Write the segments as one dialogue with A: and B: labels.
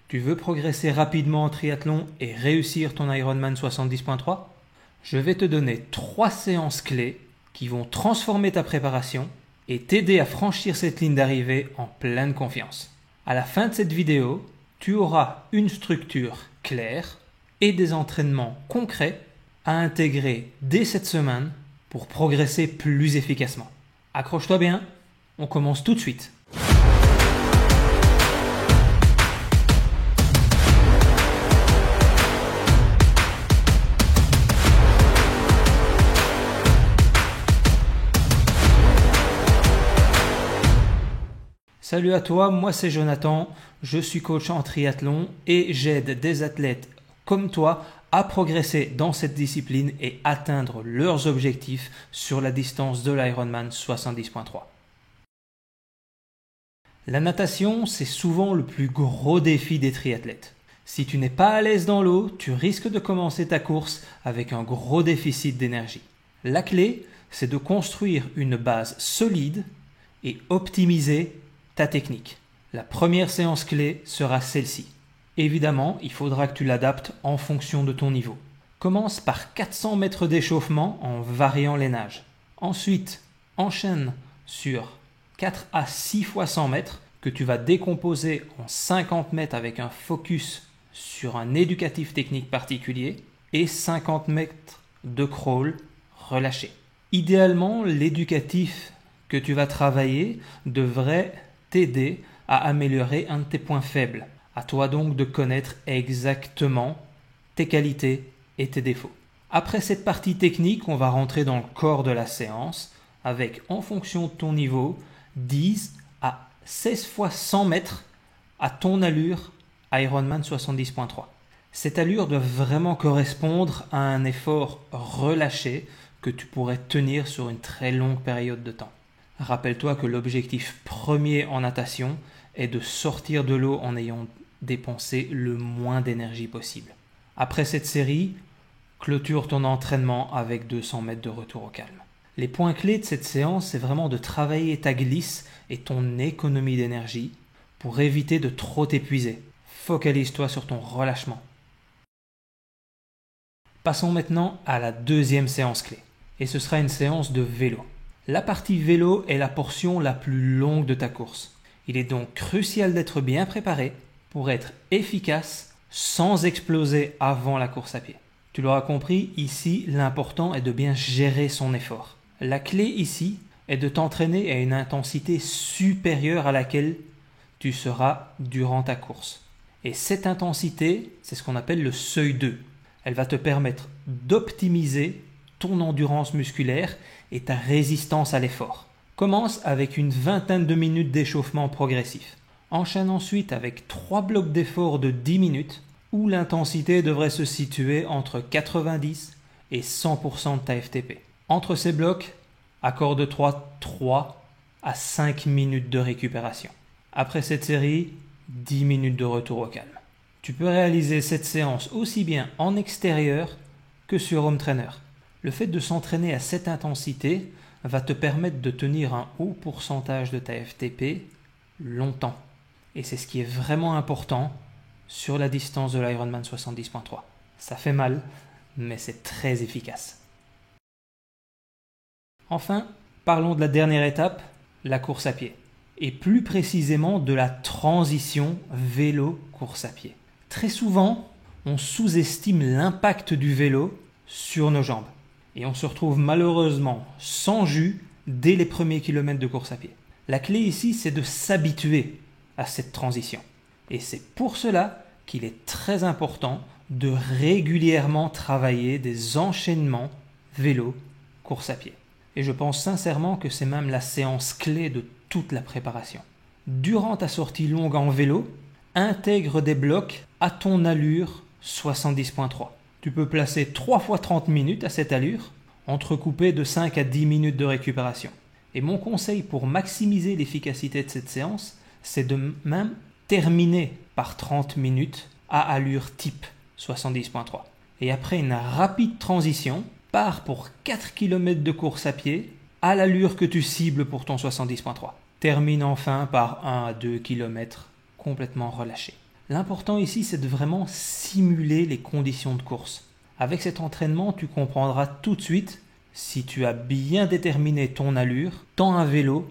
A: Tu veux progresser rapidement en triathlon et réussir ton Ironman 70.3 ? Je vais te donner 3 séances clés qui vont transformer ta préparation et t'aider à franchir cette ligne d'arrivée en pleine confiance. À la fin de cette vidéo, tu auras une structure claire et des entraînements concrets à intégrer dès cette semaine pour progresser plus efficacement. Accroche-toi bien, on commence tout de suite. Salut à toi, moi c'est Jonathan, je suis coach en triathlon et j'aide des athlètes comme toi à progresser dans cette discipline et atteindre leurs objectifs sur la distance de l'Ironman 70.3. La natation, c'est souvent le plus gros défi des triathlètes. Si tu n'es pas à l'aise dans l'eau, tu risques de commencer ta course avec un gros déficit d'énergie. La clé, c'est de construire une base solide et optimiser ta technique. La première séance clé sera celle-ci. Évidemment, il faudra que tu l'adaptes en fonction de ton niveau. Commence par 400 mètres d'échauffement en variant les nages. Ensuite, enchaîne sur 4 à 6 fois 100 mètres que tu vas décomposer en 50 mètres avec un focus sur un éducatif technique particulier et 50 mètres de crawl relâché. Idéalement, l'éducatif que tu vas travailler devrait t'aider à améliorer un de tes points faibles. À toi donc de connaître exactement tes qualités et tes défauts. Après cette partie technique, on va rentrer dans le corps de la séance avec, en fonction de ton niveau, 10 à 16 fois 100 mètres à ton allure Ironman 70.3. Cette allure doit vraiment correspondre à un effort relâché que tu pourrais tenir sur une très longue période de temps. Rappelle-toi que l'objectif premier en natation est de sortir de l'eau en ayant dépensé le moins d'énergie possible. Après cette série, clôture ton entraînement avec 200 mètres de retour au calme. Les points clés de cette séance, c'est vraiment de travailler ta glisse et ton économie d'énergie pour éviter de trop t'épuiser. Focalise-toi sur ton relâchement. Passons maintenant à la deuxième séance clé. Et ce sera une séance de vélo. La partie vélo est la portion la plus longue de ta course. Il est donc crucial d'être bien préparé pour être efficace sans exploser avant la course à pied. Tu l'auras compris, ici, l'important est de bien gérer son effort. La clé ici est de t'entraîner à une intensité supérieure à laquelle tu seras durant ta course. Et cette intensité, c'est ce qu'on appelle le seuil 2. Elle va te permettre d'optimiser ton endurance musculaire et ta résistance à l'effort. Commence avec une vingtaine de minutes d'échauffement progressif. Enchaîne ensuite avec 3 blocs d'effort de 10 minutes où l'intensité devrait se situer entre 90 et 100% de ta FTP. Entre ces blocs, accorde-toi 3 à 5 minutes de récupération. Après cette série, 10 minutes de retour au calme. Tu peux réaliser cette séance aussi bien en extérieur que sur home trainer. Le fait de s'entraîner à cette intensité va te permettre de tenir un haut pourcentage de ta FTP longtemps. Et c'est ce qui est vraiment important sur la distance de l'Ironman 70.3. Ça fait mal, mais c'est très efficace. Enfin, parlons de la dernière étape, la course à pied. Et plus précisément de la transition vélo-course à pied. Très souvent, on sous-estime l'impact du vélo sur nos jambes. Et on se retrouve malheureusement sans jus dès les premiers kilomètres de course à pied. La clé ici, c'est de s'habituer à cette transition. Et c'est pour cela qu'il est très important de régulièrement travailler des enchaînements vélo-course à pied. Et je pense sincèrement que c'est même la séance clé de toute la préparation. Durant ta sortie longue en vélo, intègre des blocs à ton allure 70.3. Tu peux placer 3 fois 30 minutes à cette allure, entrecoupées de 5 à 10 minutes de récupération. Et mon conseil pour maximiser l'efficacité de cette séance, c'est de même terminer par 30 minutes à allure type 70.3. Et après une rapide transition, pars pour 4 km de course à pied à l'allure que tu cibles pour ton 70.3. Termine enfin par 1 à 2 km complètement relâché. L'important ici, c'est de vraiment simuler les conditions de course. Avec cet entraînement, tu comprendras tout de suite si tu as bien déterminé ton allure, tant à vélo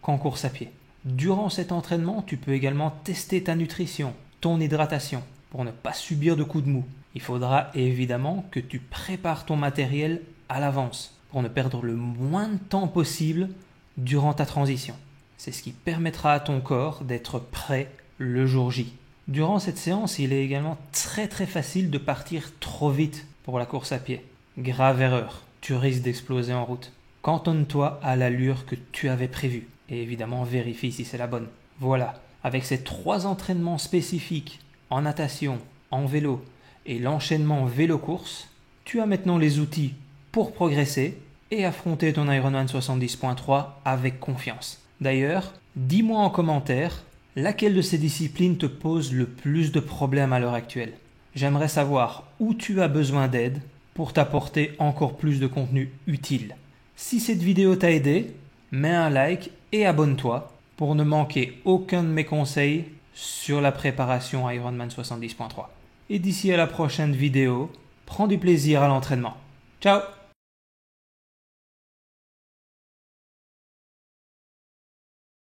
A: qu'en course à pied. Durant cet entraînement, tu peux également tester ta nutrition, ton hydratation, pour ne pas subir de coups de mou. Il faudra évidemment que tu prépares ton matériel à l'avance, pour ne perdre le moins de temps possible durant ta transition. C'est ce qui permettra à ton corps d'être prêt le jour J. Durant cette séance, il est également très facile de partir trop vite pour la course à pied. Grave erreur, tu risques d'exploser en route. Cantonne-toi à l'allure que tu avais prévue et évidemment vérifie si c'est la bonne. Voilà, avec ces 3 entraînements spécifiques en natation, en vélo et l'enchaînement vélo-course, tu as maintenant les outils pour progresser et affronter ton Ironman 70.3 avec confiance. D'ailleurs, dis-moi en commentaire laquelle de ces disciplines te pose le plus de problèmes à l'heure actuelle. J'aimerais savoir où tu as besoin d'aide pour t'apporter encore plus de contenu utile. Si cette vidéo t'a aidé, mets un like et abonne-toi pour ne manquer aucun de mes conseils sur la préparation Ironman 70.3. Et d'ici à la prochaine vidéo, prends du plaisir à l'entraînement. Ciao!